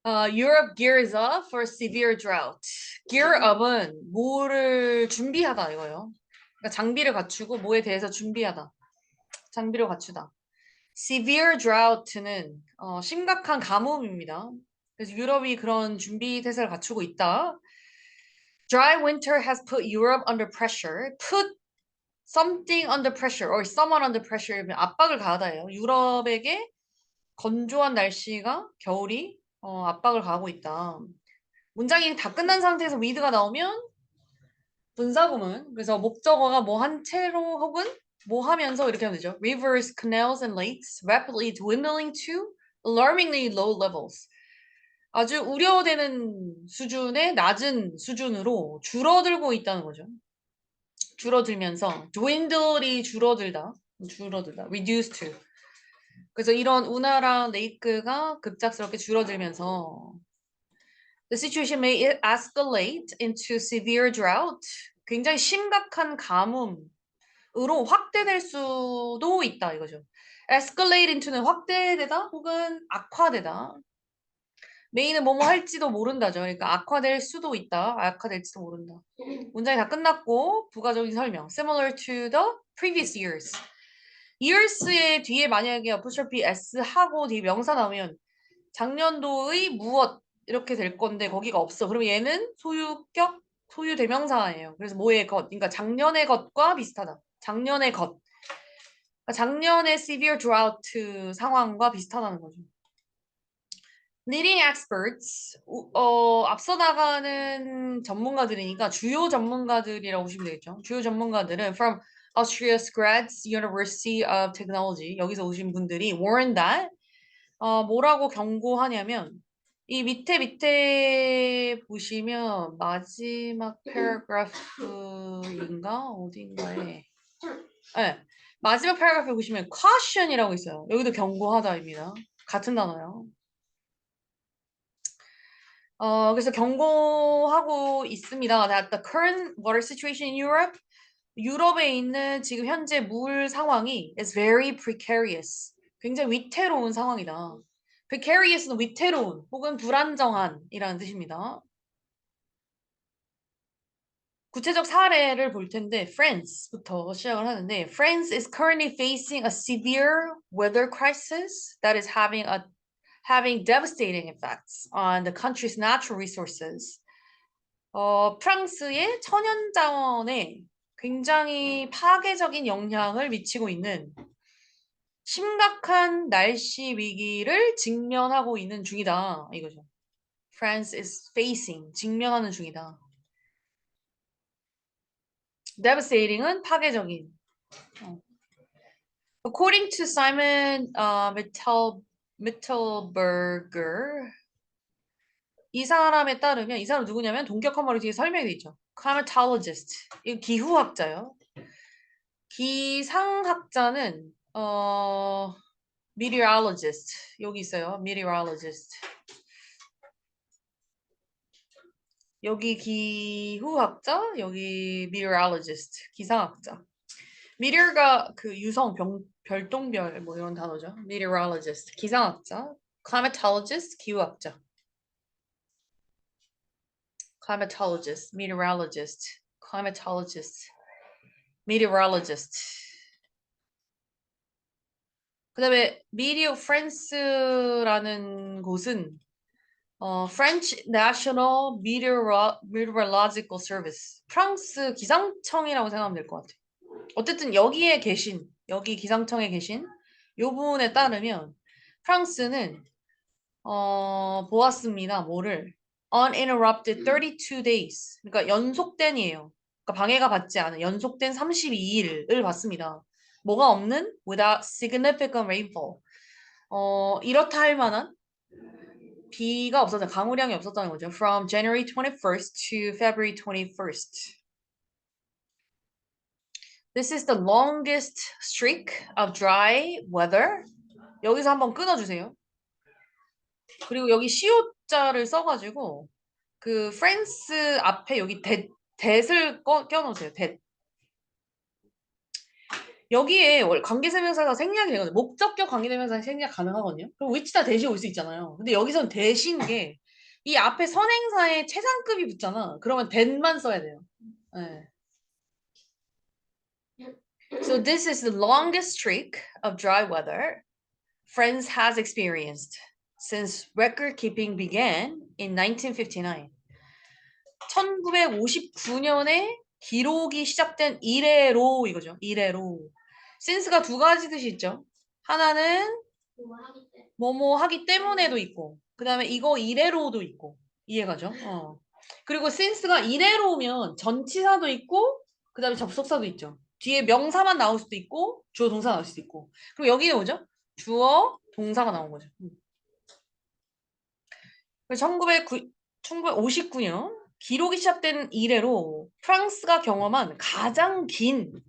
Europe gears up for severe drought. Gear up은 뭐를 준비하다 이거예요. 그러니까 장비를 갖추고 뭐에 대해서 준비하다. 장비를 갖추다. Severe drought는 심각한 가뭄입니다. 그래서 유럽이 그런 준비 태세를 갖추고 있다. Dry winter has put Europe under pressure. Put something under pressure or someone under pressure면 압박을 가하다예요. 유럽에게 건조한 날씨가 겨울이 압박을 가하고 있다. 문장이 다 끝난 상태에서 with가 나오면 분사구문. 그래서 목적어가 뭐 한 채로 혹은 뭐 하면서 이렇게 하면 되죠. Rivers, canals, and lakes rapidly dwindling to alarmingly low levels. 아주 우려되는 수준의 낮은 수준으로 줄어들고 있다는 거죠. 줄어들면서 dwindle이 줄어들다, reduce to. 그래서 이런 운하랑 레이크가 급작스럽게 줄어들면서 the situation may escalate into severe drought. 굉장히 심각한 가뭄으로 확대될 수도 있다 이거죠. escalate into는 확대되다 혹은 악화되다. 메인은 뭐뭐 할지도 모른다죠. 그러니까 악화될 수도 있다. 악화될지도 모른다. 문장이 다 끝났고 부가적인 설명. Similar to the previous years. years의 뒤에 만약에 apostrophe s 하고 뒤에 명사 나오면 작년도의 무엇 이렇게 될 건데 거기가 없어. 그럼 얘는 소유격 소유 대명사예요. 그래서 뭐의 것, 그러니까 작년의 것과 비슷하다. 작년의 것. 그러니까 작년의 severe drought 상황과 비슷하다는 거죠. Leading experts, 앞서 나가는 전문가들이니까 주요 전문가들이라고 보시면 되겠죠. 주요 전문가들은 from Austria's Graz University of Technology 여기서 오신 분들이 warn that 뭐라고 경고하냐면 이 밑에 보시면 마지막 패러그래프인가 어딘가에 네, 마지막 패러그래프에 보시면 caution이라고 있어요. 여기도 경고하다입니다. 같은 단어요. 그래서 경고하고 있습니다. That the current water situation in Europe, 유럽에 있는 지금 현재 물 상황이 is very precarious. 굉장히 위태로운 상황이다. precarious는 위태로운 혹은 불안정한이라는 뜻입니다. 구체적 사례를 볼 텐데 France부터 시작을 하는데 France is currently facing a severe weather crisis that is having devastating effects on the country's natural resources. 프랑스의 천연 자원에 굉장히 파괴적인 영향을 미치고 있는 심각한 날씨 위기를 직면하고 있는 중이다. 이거죠. France is facing, 직면하는 중이다. devastating은 파괴적인. According to Simon Mittelberger, 이 사람에 따르면 이 사람 누구냐면 동격 한 마리 뒤에 설명이 돼 있죠. climatologist, 이 기후학자요. 기상학자는 meteorologist 여기 있어요. meteorologist 여기 기후학자 여기 meteorologist 기상학자. meteor가 그 유성 별똥별 뭐 이런 단어죠. meteorologist 기상학자. climatologist 기후학자. climatologist, meteorologist, climatologist, meteorologist. 그 다음에 미디어 프랑스라는 곳은 French National Meteorological Service 프랑스 기상청이라고 생각하면 될 것 같아요. 어쨌든 여기 기상청에 계신 요 분에 따르면 프랑스는 보았습니다. 뭐를 uninterrupted 32 days 그러니까 연속된이에요. 그러니까 방해가 받지 않은 연속된 32일을 봤습니다. 뭐가 없는 without significant rainfall 이렇다 할 만한 비가 없었다. 강우량이 없었다는 거죠. From January 21st to February 21st. This is the longest streak of dry weather. 여기서 한번 끊어주세요. 그리고 여기 시옷자를 써가지고 그 프랑스 앞에 여기 that을 껴놓으세요. that. 여기에 관계대명사가 생략이 되거든요. 목적격 관계대명사 생략 가능하거든요. 그럼 which다 대신 올 수 있잖아요. 근데 여기선 대신 게 이 앞에 선행사에 최상급이 붙잖아. 그러면 than만 써야 돼요. 네. So this is the longest streak of dry weather France has experienced since record keeping began in 1959. 1959년에 기록이 시작된 이래로 이거죠. 이래로. since가 두 가지 뜻이 있죠. 하나는 뭐뭐 하기 때문에도 있고, 그 다음에 이거 이래로도 있고, 이해가죠? 그리고 since가 이래로면 전치사도 있고, 그 다음에 접속사도 있죠. 뒤에 명사만 나올 수도 있고, 주어 동사 나올 수도 있고. 그럼 여기는 뭐죠? 주어 동사가 나온 거죠. 1959년 기록이 시작된 이래로 프랑스가 경험한 가장 긴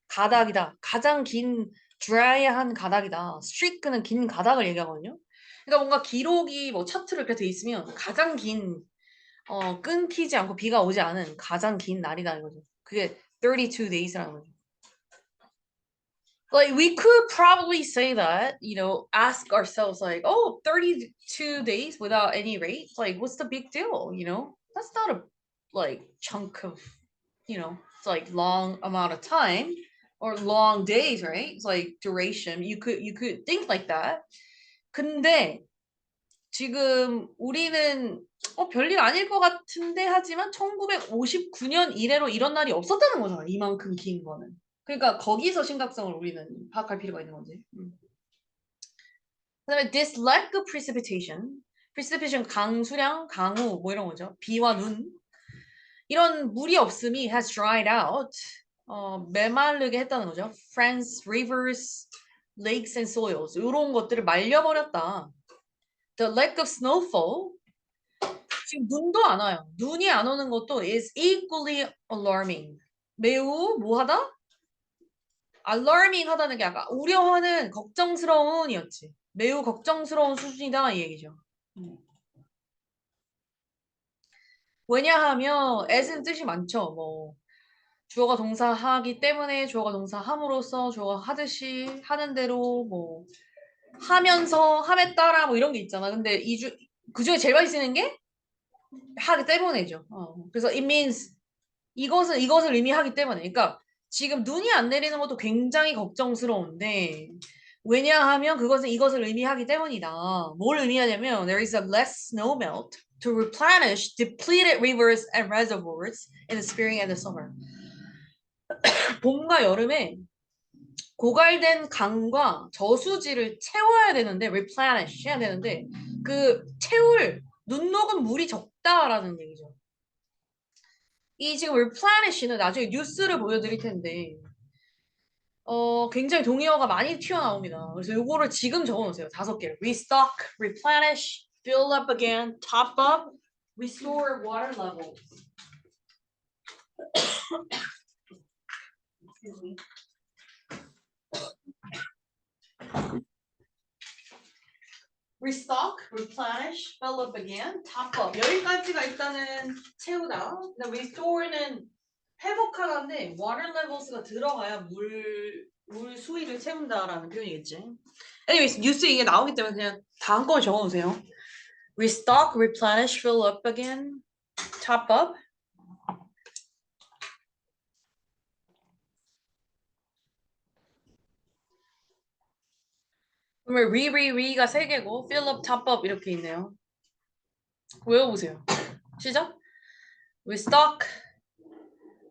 가닥이다. 가장 긴 드라이한 가닥이다. 스트리크는 긴 가닥을 얘기하거든요. 그러니까 뭔가 기록이 뭐 차트로 이렇게 돼 있으면 가장 긴 끊기지 않고 비가 오지 않은 가장 긴 날이다 이거죠. 그게 32 days라는 거죠. Like we could probably say that, ask ourselves like, oh, 32 days without any rates, like what's the big deal, That's not a like chunk of, it's like long amount of time or long days, right? It's like duration. You could think like that. 근데 지금 우리는 별일 아닐 것 같은데 하지만 1959년 이래로 이런 날이 없었다는 거잖아. 이만큼 긴 거는. 그러니까 거기서 심각성을 우리는 파악할 필요가 있는 거지. 그다음에 this lack of precipitation, precipitation 강수량, 강우 뭐 이런 거죠. 비와 눈 이런 물이 없음이 has dried out, 메마르게 했다는 거죠. France rivers, lakes and soils 이런 것들을 말려버렸다. The lack of snowfall, 지금 눈도 안 와요. 눈이 안 오는 것도 is equally alarming. 매우 뭐하다? alarming 하다는 게 아까 우려하는 걱정스러운이었지. 매우 걱정스러운 수준이다 이 얘기죠. 왜냐하면 as는 뜻이 많죠. 뭐 주어가 동사 하기 때문에 주어가 동사 함으로써 주어가 하듯이 하는 대로 뭐 하면서 함에 따라 뭐 이런 게 있잖아. 근데 그중에 제일 많이 쓰는 게 하기 때문에죠. 그래서 it means 이것을 의미하기 때문에. 그러니까 지금 눈이 안 내리는 것도 굉장히 걱정스러운데 왜냐하면 그것은 이것을 의미하기 때문이다. 뭘 의미하냐면 there is a less snow melt to replenish depleted rivers and reservoirs in the spring and the summer. 봄과 여름에 고갈된 강과 저수지를 채워야 되는데 replenish 해야 되는데 그 채울 눈 녹은 물이 적다라는 얘기죠. 이 지금 replenish는 나중에 뉴스를 보여드릴 텐데 굉장히 동의어가 많이 튀어나옵니다. 그래서 요거를 지금 적어놓으세요. 5개를. restock, replenish, fill up again, top up, restore water level. restock, replenish, fill up again, top up. 여기까지가 일단은 채우다. 근데 restore는 회복하다인데 water levels가 들어가야 물 수위를 채운다라는 표현이겠지. anyways, 뉴스에 이게 나오기 때문에 그냥 다 한꺼번에 적어놓으세요. restock, replenish, fill up again, top up. 그러면 re가 3개고 fill up, top up 이렇게 있네요. 외워보세요. 시작. restock,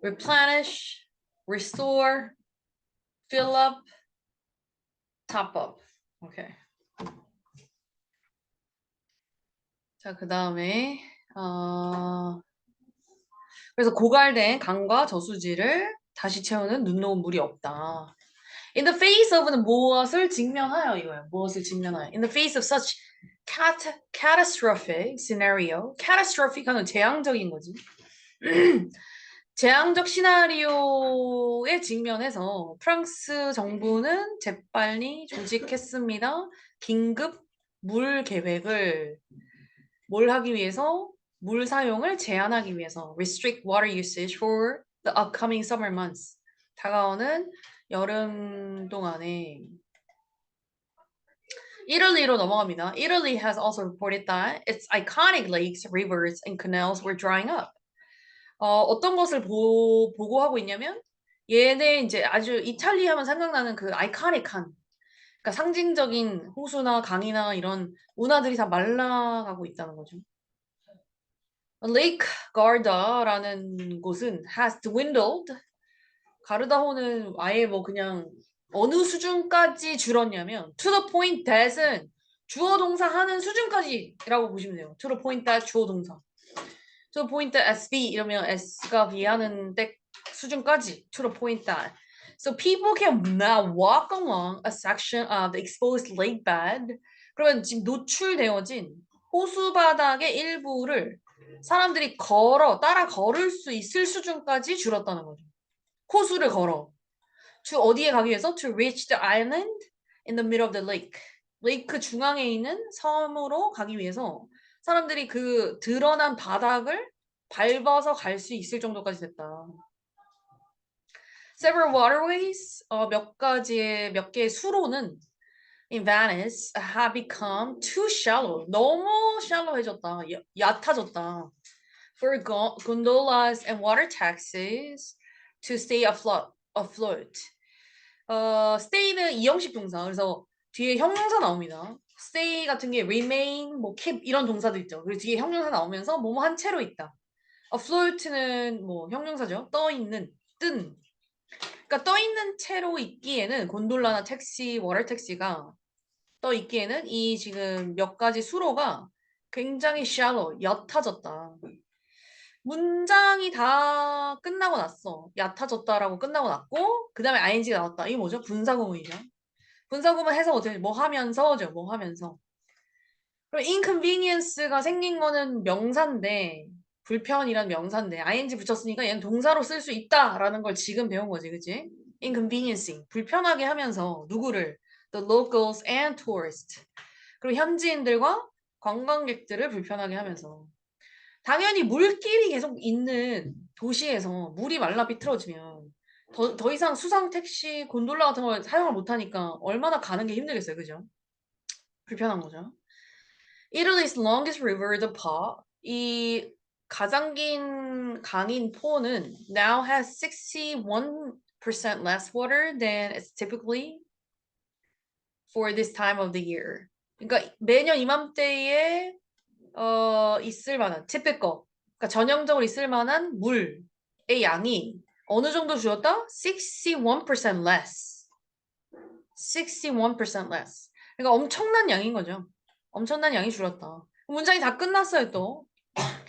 replenish, restore, fill up, top up. 오케이. 자, 그 다음에 그래서 고갈된 강과 저수지를 다시 채우는 눈 녹은 물이 없다. In the face of는 무엇을 직면하여 이거예요. 무엇을 직면하여. In the face of such catastrophic scenario. catastrophic 하는 재앙적인 거지. 재앙적 시나리오에 직면해서 프랑스 정부는 재빨리 조직했습니다. 긴급 물 계획을 뭘 하기 위해서? 물 사용을 제한하기 위해서 restrict water usage for the upcoming summer months. 다가오는 여름 동안에 Italy로 넘어갑니다. Italy has also reported that its iconic lakes, rivers, and canals were drying up. 어떤 것을 보고 하고 있냐면 얘네 이제 아주 이탈리 하면 생각나는 그 아이카닉한 그러니까 상징적인 호수나 강이나 이런 운하들이 다 말라가고 있다는 거죠. Lake Garda라는 곳은 has dwindled. 가르다호는 아예 뭐 그냥 어느 수준까지 줄었냐면 to the point that은 주어 동사 하는 수준까지라고 보시면 돼요. to the point that 주어 동사. to the point that SB 이러면 S가 B하는 때 수준까지 to the point that. So people can now walk along a section of the exposed lake bed. 그러면 지금 노출되어진 호수 바닥의 일부를 사람들이 따라 걸을 수 있을 수준까지 줄었다는 거죠. 호수를 걸어. to 어디에 가기 위해서? to reach the island in the middle of the lake. 레이크 중앙에 있는 섬으로 가기 위해서 사람들이 그 드러난 바닥을 밟아서 갈 수 있을 정도까지 됐다. Several waterways, 몇 개의 수로는 in Venice have become too shallow. 너무 shallow해졌다. 얕아졌다. For gondolas and water taxis to stay afloat. stay는 이형식 동사. 그래서 뒤에 형용사 나옵니다. stay 같은 게 remain, 뭐 keep 이런 동사도 있죠. 그리고 뒤에 형용사 나오면서 뭐뭐 한 채로 있다. afloat는 뭐 형용사죠. 떠 있는, 뜬. 그러니까 떠 있는 채로 있기에는 곤돌라나 택시, 워터 택시가 떠 있기에는 이 지금 몇 가지 수로가 굉장히 shallow, 얕아졌다. 문장이 다 끝나고 났어. 얕아졌다라고 끝나고 났고 그 다음에 ing가 나왔다. 이게 뭐죠? 분사구문이죠. 분사구문 해서 어떻게 뭐 하면서죠. 뭐 하면서. 그럼 inconvenience가 생긴 거는 명사인데 불편이란 명사인데 ing 붙였으니까 얘는 동사로 쓸 수 있다라는 걸 지금 배운 거지. 그치? inconveniencing. 불편하게 하면서 누구를? The locals and tourists. 그리고 현지인들과 관광객들을 불편하게 하면서. 당연히 물길이 계속 있는 도시에서 물이 말라 비틀어지면 더 이상 수상 택시, 곤돌라 같은 걸 사용을 못하니까 얼마나 가는 게 힘들겠어요. 그죠? 불편한 거죠. Italy's longest river, the Po, 이 가장 긴 강인 포는 now has 61% less water than it's typically for this time of the year. 그러니까 매년 이맘때에 있을 만한 typical, 그러니까 전형적으로 있을 만한 물의 양이 어느 정도 줄었다? 61% less. 61% less. 그러니까 엄청난 양인 거죠. 엄청난 양이 줄었다. 문장이 다 끝났어요, 또.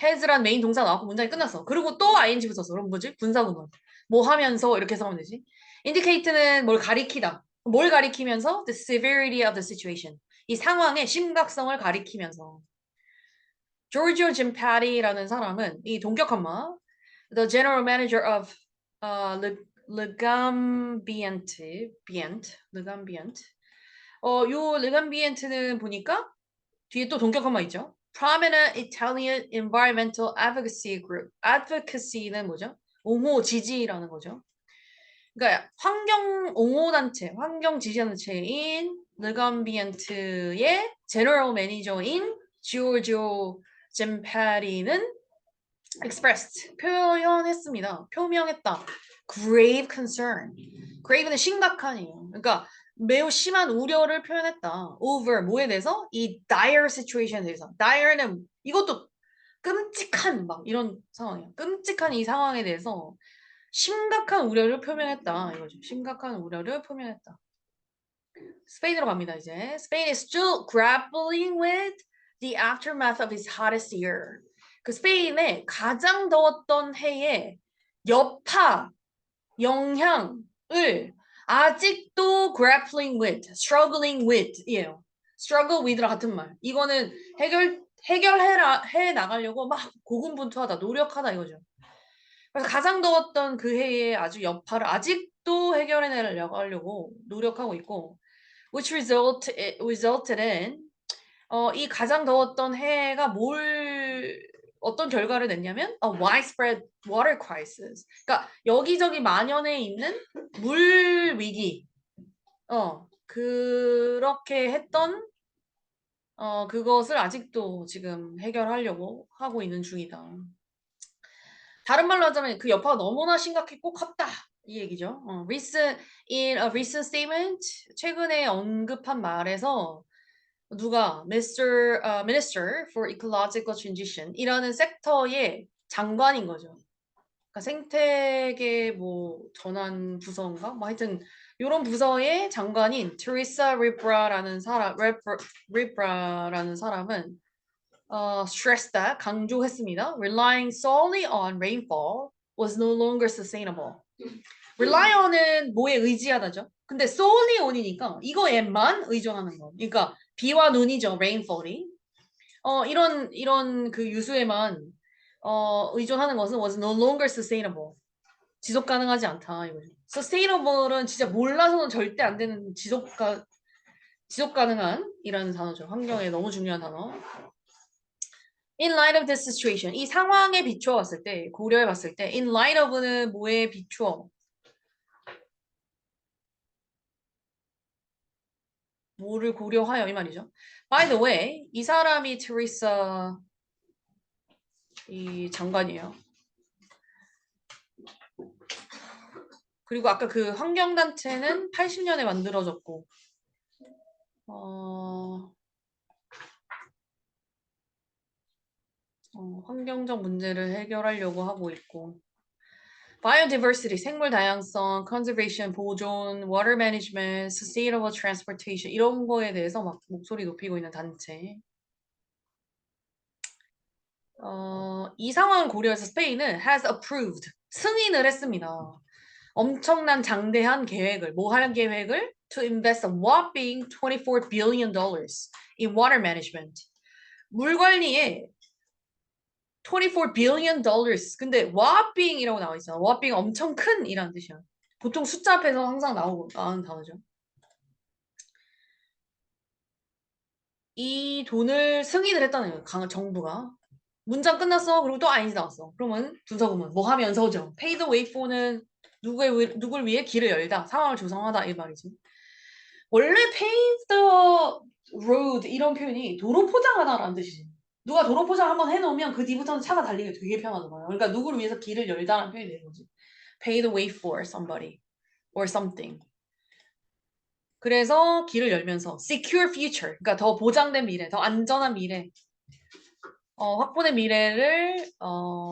has란 메인 동사 나왔고 문장이 끝났어. 그리고 또 ing 붙었어. 그럼 뭐지? 분사구문. 뭐 하면서 이렇게 해서 하면 되지. indicate는 뭘 가리키다. 뭘 가리키면서? The severity of the situation. 이 상황의 심각성을 가리키면서. Giorgio Giampati라는 사람은 이 동격한마 the general manager of Legambiente, 요 Legambiente는 보니까 뒤에 또 동격한마 있죠. Prominent Italian Environmental Advocacy Group. Advocacy는 뭐죠? 옹호, 지지라는 거죠. 그러니까 환경 옹호 단체, 환경 지지 단체인 르감비엔트의 제너럴 매니저인 지오지오 젠파리는 expressed 표현했습니다. 표명했다. grave concern. grave는 심각한이에요. 그러니까 매우 심한 우려를 표현했다. over 뭐에 대해서? 이 dire situation에 대해서. dire는 이것도 끔찍한 막 이런 상황이에요. 끔찍한 이 상황에 대해서 심각한 우려를 표명했다. 이거죠. 심각한 우려를 표명했다. 스페인으로 갑니다. 이제 Spain is still grappling with the aftermath of its hottest year. 그 스페인의 가장 더웠던 해의 여파, 영향을 아직도 grappling with, struggling with 이에요. struggle with랑 같은 말. 이거는 해 나가려고 막 고군분투하다, 노력하다 이거죠. 그래서 가장 더웠던 그 해의 아주 여파를 아직도 해결해내려고 하려고 노력하고 있고, which resulted in 이 가장 더웠던 해가 어떤 결과를 냈냐면 a widespread water crisis. 그러니까 여기저기 만연해 있는 물 위기. 그렇게 했던 그것을 아직도 지금 해결하려고 하고 있는 중이다. 다른 말로 하자면 그 여파가 너무나 심각했고 컸다. 이 얘기죠. In a recent statement, 최근에 언급한 말에서 누가 Minister for Ecological Transition 이라는 섹터의 장관인 거죠. 그러니까 생태계 뭐 전환 부서인가? 뭐 하여튼 이런 부서의 장관인 테레사 리브라라는 사람은 stressed that 강조했습니다. Relying solely on rainfall was no longer sustainable. rely on은 뭐에 의지하다죠. 근데 solely on이니까 이거에만 의존하는 거. 그러니까 비와 눈이죠. rainfall이. 이런 그 유수에만 의존하는 것은 was no longer sustainable. 지속 가능하지 않다 이거죠. sustainable은 진짜 몰라서는 절대 안 되는 지속 가능한이라는 단어죠. 환경에 너무 중요한 단어. In light of this situation, 이 상황에 비추어 봤을 때, 고려해 봤을 때, in light of는 뭐에 비추어? 뭐를 고려하여 이 말이죠. By the way, 이 사람이 테레사 이 장관이에요. 그리고 아까 그 환경단체는 80년에 만들어졌고, 환경적 문제를 해결하려고 하고 있고, biodiversity, 생물 다양성, conservation, 보존, water management, sustainable transportation 이런 거에 대해서 막 목소리 높이고 있는 단체. 이 상황을 고려해서 스페인은 has approved, 승인을 했습니다. 엄청난 장대한 계획을, 뭐 할 계획을? To invest a whopping $24 billion in water management. 물 관리에 $24 billion. 근데 whopping이라고 나와 있어요. whopping 엄청 큰 이라는 뜻이야. 보통 숫자 앞에서 항상 나오는 단어죠. 이 돈을 승인을 했다는 거예요. 정부가. 문장 끝났어. 그리고 또 아닌지 나왔어. 그러면 분서구문 뭐 하면서죠. pay the way for는 누굴 위해 길을 열다. 상황을 조성하다 이 말이지. 원래 pave the road 이런 표현이 도로 포장하다라는 뜻이지. 누가 도로 포장 한번 해놓으면 그 뒤부터는 차가 달리기 되게 편하잖아요. 그러니까 누구를 위해서 길을 열다라는 표현이 되는 거지. Pay the way for somebody or something. 그래서 길을 열면서 secure future, 그러니까 더 보장된 미래, 더 안전한 미래, 확보된 미래를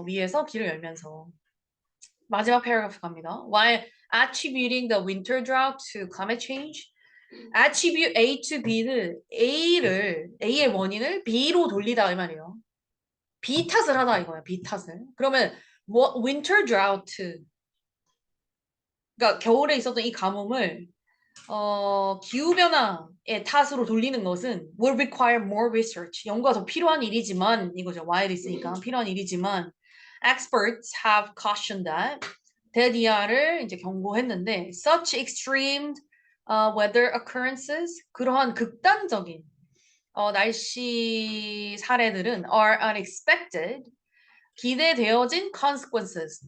위해서 길을 열면서 마지막 패러그래프 갑니다. While attributing the winter drought to climate change, attribute A to B는 A의 원인을 B로 돌리다 이 말이에요. B 탓을 하다 이거야. B 탓을. 그러면 뭐 winter drought, 그러니까 겨울에 있었던 이 가뭄을 기후변화의 탓으로 돌리는 것은 will require more research. 연구가 더 필요한 일이지만 이거죠. while 있으니까 필요한 일이지만 experts have cautioned that 대디아를 이제 경고했는데 such extreme weather occurrences 그러한 극단적인 날씨 사례들은 are unexpected 기대되어진 consequence,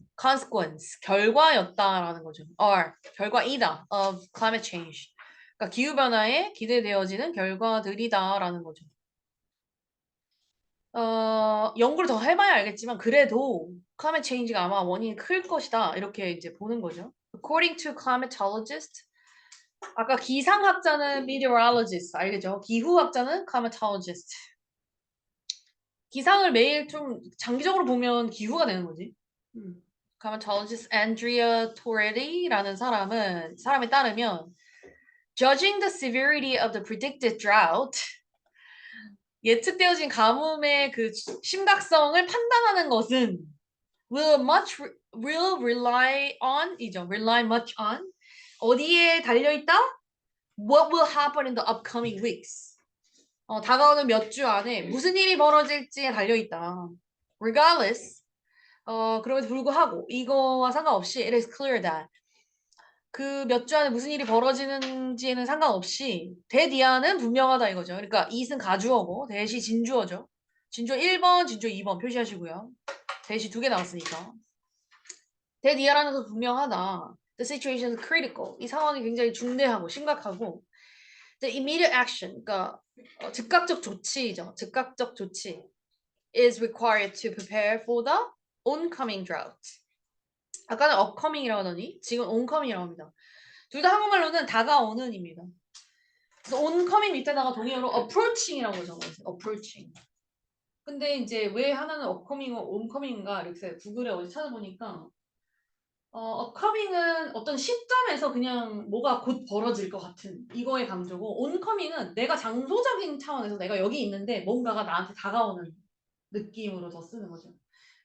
결과였다라는 거죠. are, 결과이다 of climate change. 그러니까 기후변화에 기대되어지는 결과들이다라는 거죠. 연구를 더 해봐야 알겠지만 그래도 climate change가 아마 원인이 클 것이다 이렇게 이제 보는 거죠. According to climatologist, 아까 기상학자는 meteorologist 알겠죠? 기후학자는 climatologist. 기상을 매일 좀 장기적으로 보면 기후가 되는 거지. climatologist Andrea Toretti 사람에 따르면 judging the severity of the predicted drought 예측되어진 가뭄의 그 심각성을 판단하는 것은 will rely much on 어디에 달려 있다? What will happen in the upcoming weeks? 다가오는 몇 주 안에 무슨 일이 벌어질지에 달려 있다. Regardless, 그럼에도 불구하고 이거와 상관없이 it is clear that 그 몇 주 안에 무슨 일이 벌어지는지에는 상관없이 대디아는 분명하다 이거죠. 그러니까 it은 가주어고 대시 진주어죠. 진조 1번, 진조 2번 표시하시고요. 대시 2개 나왔으니까. That year라는 것은 분명하다. The situation is critical. 이 상황이 굉장히 중대하고 심각하고. The immediate action, 그러니까 즉각적 조치죠. 즉각적 조치 is required to prepare for the oncoming drought. 아까는 upcoming이라고 하더니 지금 oncoming이라고 합니다. 둘 다 한국말로는 다가오는입니다. 그래서 oncoming 밑에다가 동의어로 approaching이라고 적어있어요. approaching. 근데 이제 왜 하나는 upcoming과 oncoming인가 이렇게 구글에 어디 찾아보니까 upcoming은 어떤 시점에서 그냥 뭐가 곧 벌어질 것 같은 이거의 강조고 oncoming은 내가 장소적인 차원에서 내가 여기 있는데 뭔가가 나한테 다가오는 느낌으로 더 쓰는 거죠.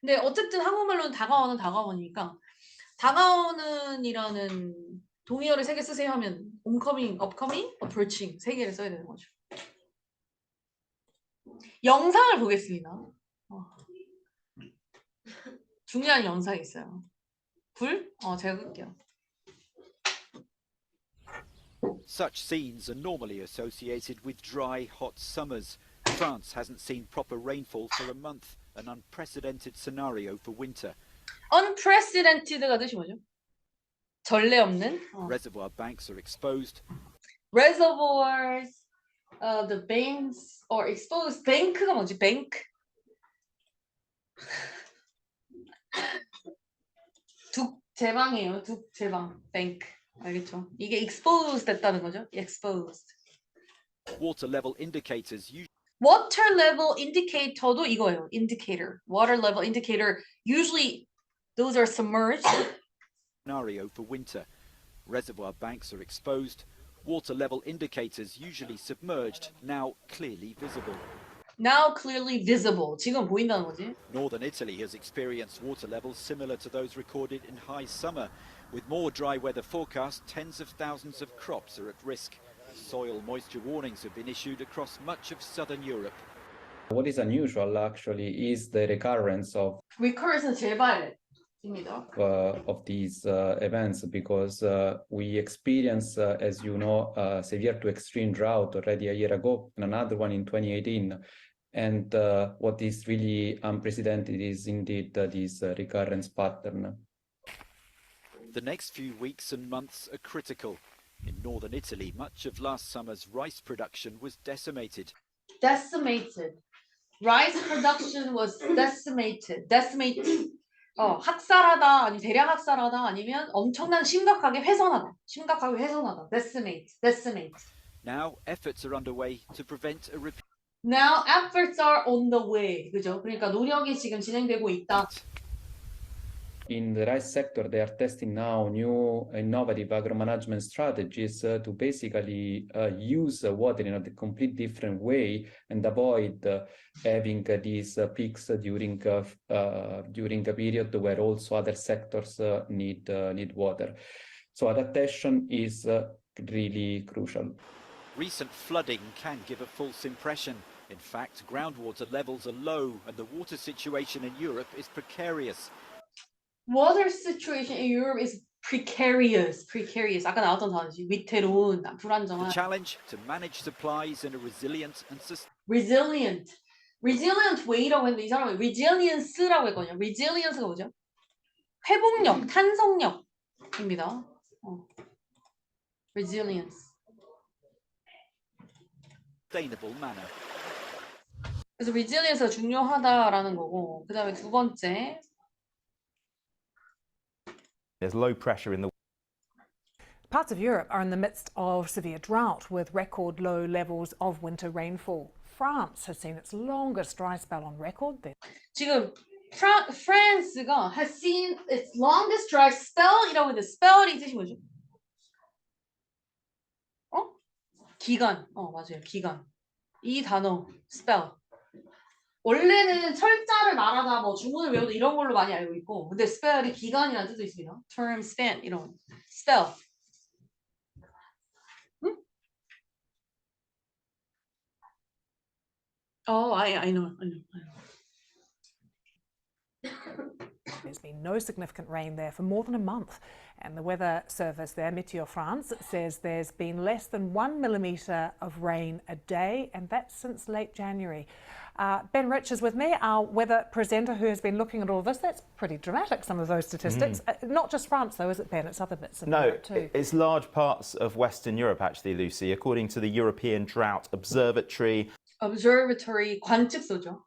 근데 어쨌든 한국말로는 다가오니까 다가오는이라는 동의어를 3개 쓰세요 하면 oncoming, upcoming, approaching 3개를 써야 되는 거죠. 영상을 보겠습니다. 중요한 영상이 있어요. 불? 제가 끌게요. Such scenes are normally associated with dry, hot summers. France hasn't seen proper rainfall for a month, an unprecedented scenario for winter. unprecedented가 뜻이 뭐죠? 전례 없는? Reservoir banks are exposed. reservoirs, the banks are exposed. bank가 뭐지? bank? 둑제방이에요. 둑제방. bank. 알겠죠? 이게 exposed 됐다는 거죠? exposed. Water level indicators water level indicator도 이거예요. indicator. water level indicator. Usually those are submerged. scenario for winter. Reservoir banks are exposed. Water level indicators usually submerged, now clearly visible. now clearly visible. 지금 보인다는 거지. Northern Italy has experienced water levels similar to those recorded in high summer. With more dry weather forecast, tens of thousands of crops are at risk. Soil moisture warnings have been issued across much of southern Europe. What is unusual actually is the recurrence of recurrence는 재발입니다. these events because we experience, as you know, severe to extreme drought already a year ago and another one in 2018. And what is really unprecedented is indeed this recurrence pattern. The next few weeks and months are critical. In northern Italy, much of last summer's rice production was decimated. decimated. rice production was decimated. decimated. 학살하다 아니면 대량 학살하다 아니면 엄청난 심각하게 훼손하다. 심각하게 훼손하다. decimate. decimate. Now efforts are underway to prevent a repeat. Now efforts are on the way. 그죠? 그러니까 노력이 지금 진행되고 있다. In the rice sector, they are testing now new innovative agro-management strategies to basically use water in a complete different way and avoid having these peaks during a period where also other sectors need water. So adaptation is really crucial. Recent flooding can give a false impression. In fact, groundwater levels are low and the water situation in Europe is precarious. Water situation in Europe is precarious. precarious. 아까 나왔던 단어지. 위태로운, The 불안정한. challenge to manage supplies in a resilient and resilient. resilient way라고 했는데 이 사람은 resilience라고 했거든요. resilience가 뭐죠? 회복력, 탄성력입니다. resilience. sustainable manner. 그래서 resilience가 중요하다라는 거고 그 다음에 두 번째 There's low pressure in the Parts of Europe are in the midst of severe drought with record low levels of winter rainfall. France has seen its longest dry spell on record. 지금 France가 has seen its longest dry spell이라고 했는데 spell이 뜻이 뭐죠? 기간. 맞아요. 기간. 이 단어 spell. 원래는 철자를 말하다 뭐 주문을 외우다 이런 걸로 많이 알고 있고 근데 spell이 기간이라는 뜻도 있습니다. term, span 이런 spell. 응? I know. There's been no significant rain there for more than a month. And the weather service there, Météo France, says there's been less than 1 millimetre of rain a day, and that's since late January. Ben Rich is with me, our weather presenter who has been looking at all this. That's pretty dramatic, some of those statistics. Not just France, though, is it, Ben? It's other bits of Europe too. It's large parts of Western Europe, actually, Lucy. According to the European Drought Observatory, 관측소죠.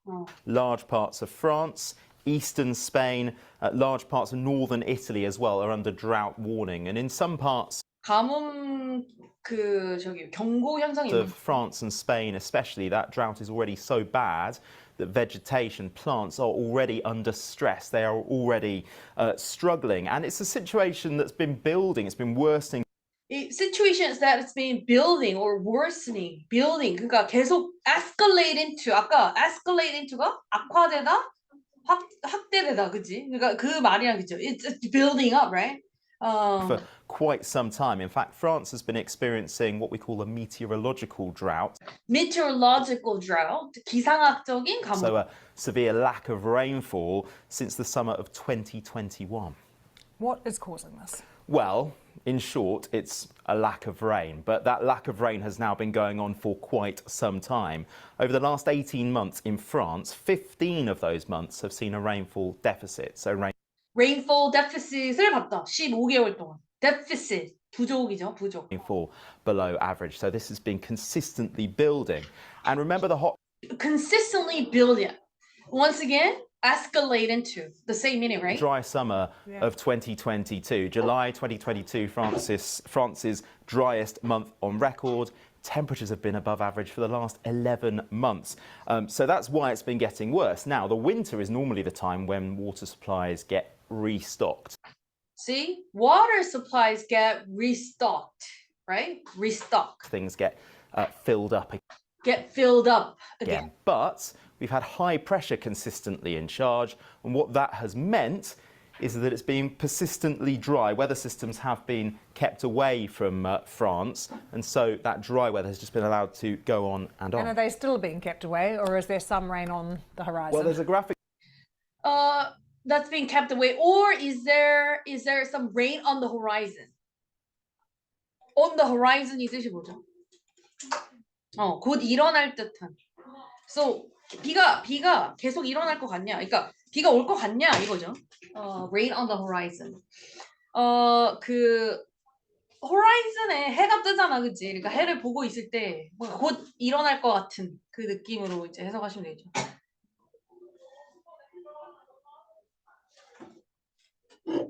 large parts of France, eastern Spain, large parts of northern Italy as well are under drought warning. And in some parts 가뭄 경고 현상이 of France and Spain especially, that drought is already so bad that vegetation, plants are already under stress. They are already struggling. And it's a situation that's been building, it's been worsening. situations that it's been building or worsening, building. 그러니까 계속 escalate into, 아까 escalate into가 악화되다, 확대되다, 그치? 그러니까 그 말이야, 그죠? It's building up, right? For quite some time. In fact, France has been experiencing what we call a meteorological drought. Meteorological drought, 기상학적인 가뭄. So a severe lack of rainfall since the summer of 2021. What is causing this? Well, in short, it's a lack of rain, but that lack of rain has now been going on for quite some time. Over the last 18 months in France, 15 of those months have seen a rainfall deficit. So Rainfall deficit을 봤다. 15개월 동안. Deficit, 부족이죠, 부족. rainfall below average. So this has been consistently building. And remember the hot Consistently building. Once again, escalate into the same meaning, right? dry summer of 2022. July 2022, France's driest month on record. Temperatures have been above average for the last 11 months. So that's why it's been getting worse. Now, the winter is normally the time when water supplies get restocked. See, water supplies get restocked, right? Restocked. Things get filled up Get filled up again. again. But we've had high pressure consistently in charge, and what that has meant is that it's been persistently dry. Weather systems have been kept away from France, and so that dry weather has just been allowed to go on and on. And are they still being kept away, or is there some rain on the horizon? Well, there's a graphic That's being kept away, or is there some rain on the horizon? On the horizon 이 뜻이 뭐죠? 곧 일어날 듯한. So 비가 계속 일어날 것 같냐? 그러니까 비가 올 것 같냐 이거죠. Rain on the horizon. 그 horizon에 해가 뜨잖아, 그치? 그러니까 해를 보고 있을 때 곧 일어날 것 같은 그 느낌으로 이제 해석하시면 되죠.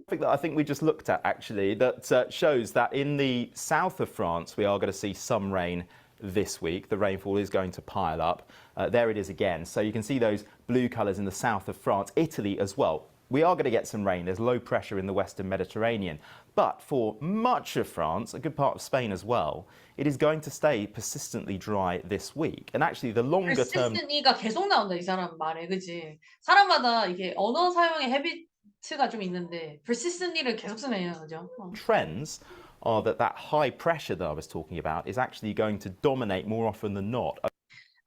that I think we just looked at actually that shows that in the south of France we are going to see some rain this week. The rainfall is going to pile up. There it is again. So you can see those blue colours in the south of France, Italy as well. We are going to get some rain. There's low pressure in the western Mediterranean. But for much of France, a good part of Spain as well, it is going to stay persistently dry this week. And actually the longer term persistently가 계속 나온다 이 사람 말에, 그치? 사람마다 이게 언어 사용의 헤비트가 좀 있는데 persistently를 계속 쓰네요, 그죠? trends are that high pressure that I was talking about is actually going to dominate more often than not.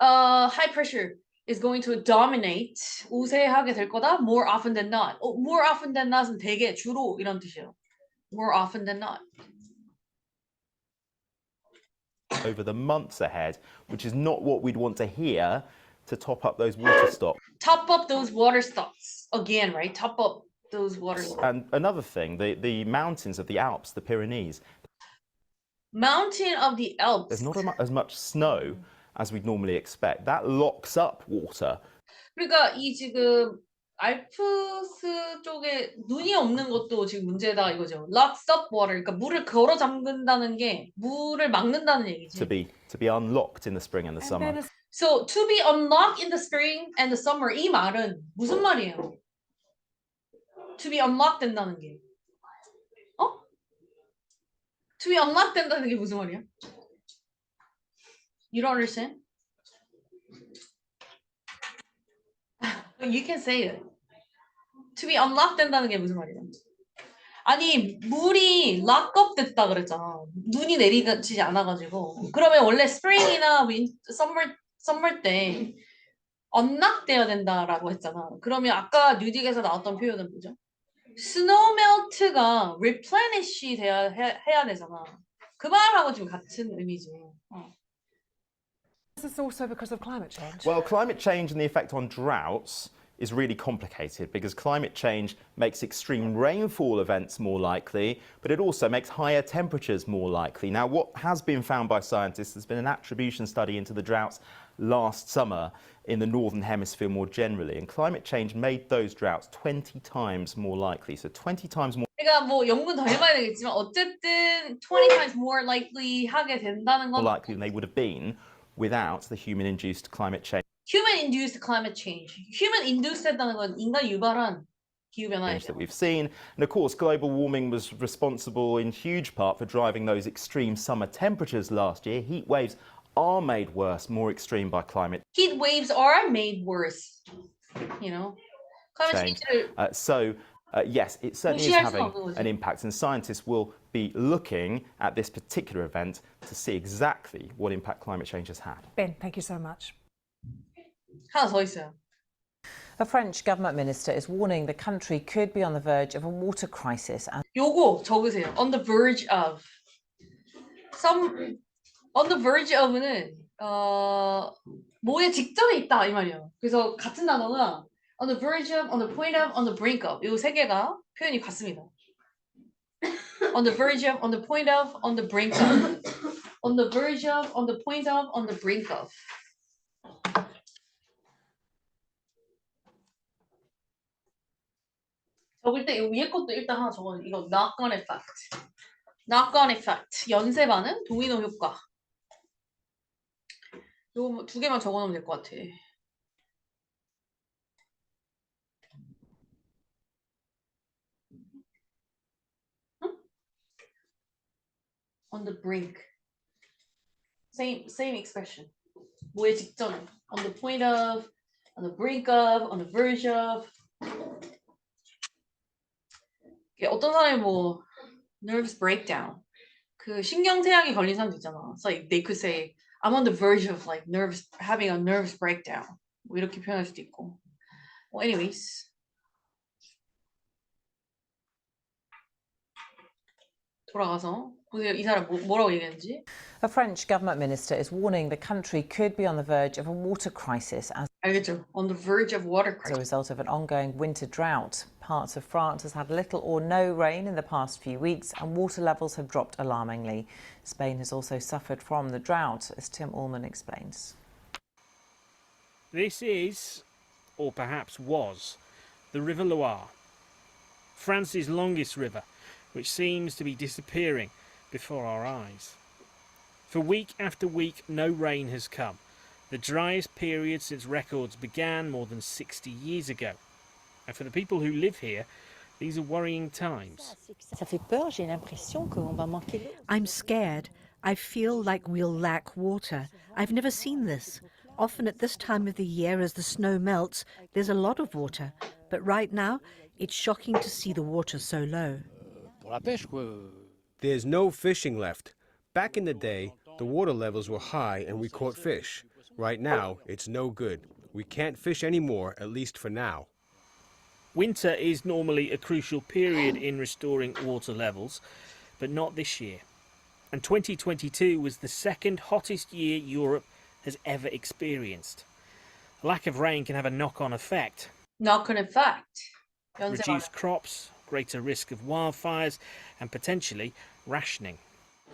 High pressure is going to dominate, 우세하게 될 거다, more often than not. More often than not은 되게, 주로 이런 뜻이에요. More often than not. Over the months ahead, which is not what we'd want to hear to top up those water stocks. Top up those water stocks. Again, right? Top up those water stocks. And another thing, the mountains of the Alps, the Pyrenees. Mountain of the Alps. There's not as much snow as we'd normally expect. That locks up water. 그러니까 이 지금 알프스 쪽에 눈이 없는 것도 지금 문제다 이거죠. Locks up water. 그러니까 물을 걸어 잠근다는 게 물을 막는다는 얘기지. To be unlocked in the spring and the summer. So to be unlocked in the spring and the summer, 이 말은 무슨 말이에요? To be unlocked 된다는 게. To be unlocked 된다는 게 무슨 말이야? You don't understand? You can say it. To be unlocked 된다는 게 무슨 말이야? 아니, 물이 lock up 됐다 그랬잖아. 눈이 내리지 않아가지고. 그러면 원래 spring이나 summer 때 unlock 돼야 된다라고 했잖아. 그러면 아까 뉴딕에서 나왔던 표현은 뭐죠? 스노우멜트가 replenish 해야 되잖아. 그 말하고 지금 같은 의미지. Is this also because of climate change? Well, climate change and the effect on droughts is really complicated because climate change makes extreme rainfall events more likely, but it also makes higher temperatures more likely. Now, what has been found by scientists, there's been an attribution study into the droughts last summer in the Northern Hemisphere more generally, and climate change made those droughts 20 times more likely, so 20 times more 그러니까 뭐 연구 더 해봐야 되겠지만 어쨌든 20 times more likely 하게 된다는 건 likely than they would have been without the human-induced climate change. human-induced climate change. human-induced 했다는 건 인간 유발한 기후변화예요. That we've seen. And of course, global warming was responsible in huge part for driving those extreme summer temperatures last year. Heat waves are made worse, more extreme by climate Heat waves are made worse. You know? climate change. change를 Yes, it certainly is 무시할 수는 having 없는 거지. an impact, and scientists will be looking at this particular event to see exactly what impact climate change has had. Ben, thank you so much. 하나 더 있어요. A French government minister is warning the country could be on the verge of a water crisis. 요거 적으세요. On the verge of. On the verge of는 뭐에 직전에 있다 이 말이에요. 그래서 같은 단어가 on the verge of, on the point of, on the brink of 이 세 개가 표현이 같습니다. on the verge of, on the point of, on the brink of. on the verge of, on the point of, on the brink of. 적을 때 이 위에 것도 일단 하나 적어. 이거 knock-on effect. knock-on effect. 연쇄 반응, 도미노 효과. 요거 두 개만 적어놓으면 될 것 같아. 응? On the brink. Same expression. 뭐에 직전에. On the point of, on the brink of, on the verge of. 어떤 사람이 뭐 nervous breakdown 그 신경쇠약이 걸린 사람도 있잖아. So like they could say I'm on the verge of like having a nervous breakdown. 뭐 이렇게 표현할 수도 있고. Well, anyways. 돌아가서 보세요. 이 사람 뭐라고 얘기했는지. A French government minister is warning the country could be on the verge of a water crisis as 알겠죠? On the verge of water a crisis. result of an ongoing winter drought. Parts of France has had little or no rain in the past few weeks and water levels have dropped alarmingly. Spain has also suffered from the drought, as Tim Allman explains. This is, or perhaps was, the River Loire, France's longest river, which seems to be disappearing before our eyes. For week after week, no rain has come, the driest period since records began more than 60 years ago. And for the people who live here, these are worrying times. Ça fait peur, j'ai l'impression qu'on va manquer d'eau. I'm scared. I feel like we'll lack water. I've never seen this. Often at this time of the year, as the snow melts, there's a lot of water. But right now, it's shocking to see the water so low. There's no fishing left. Back in the day, the water levels were high and we caught fish. Right now, it's no good. We can't fish anymore, at least for now. Winter is normally a crucial period in restoring water levels, but not this year. And 2022 was the second hottest year Europe has ever experienced. A lack of rain can have a knock-on effect. Knock-on effect. 연쇄 반응. Reduced crops, greater risk of wildfires, and potentially rationing.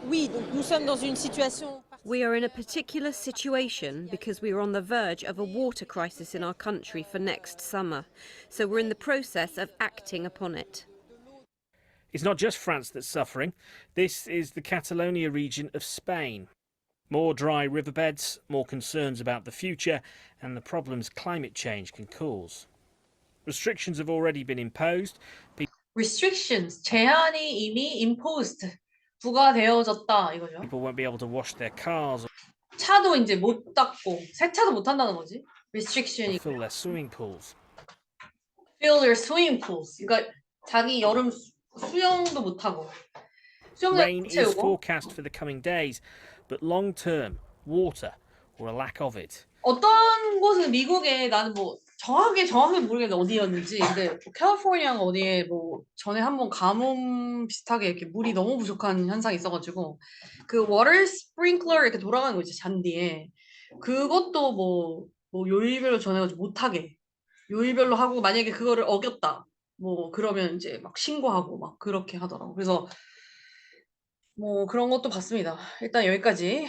Oui, donc nous sommes dans une situation. We are in a particular situation because we are on the verge of a water crisis in our country for next summer. So we're in the process of acting upon it. It's not just France that's suffering. This is the Catalonia region of Spain. More dry riverbeds, more concerns about the future, and the problems climate change can cause. Restrictions have already been imposed. Restrictions. 제한이 이미 imposed. 부과되어졌다 이거죠. People won't be able to wash their cars 차도 이제 못 닦고 세차도 못 한다는 거지. or Restriction이 fill their swimming pools. fill their swimming pools. 그러니까 자기 여름 수영도 못 하고. 수영장 Rain is 채우고. forecast for the coming days, but long term, water or a lack of it 어떤 곳은 미국에 나는 뭐 정확하게 모르겠는데 어디였는지 근데 뭐 캘리포니아가 어디에 뭐 전에 한번 가뭄 비슷하게 이렇게 물이 너무 부족한 현상이 있어가지고 그 워터 스프링클러 이렇게 돌아가는 거 있지 잔디에 그것도 뭐 요일별로 전해가지고 못하게 요일별로 하고 만약에 그거를 어겼다 뭐 그러면 이제 막 신고하고 막 그렇게 하더라고. 그래서 뭐 그런 것도 봤습니다. 일단 여기까지.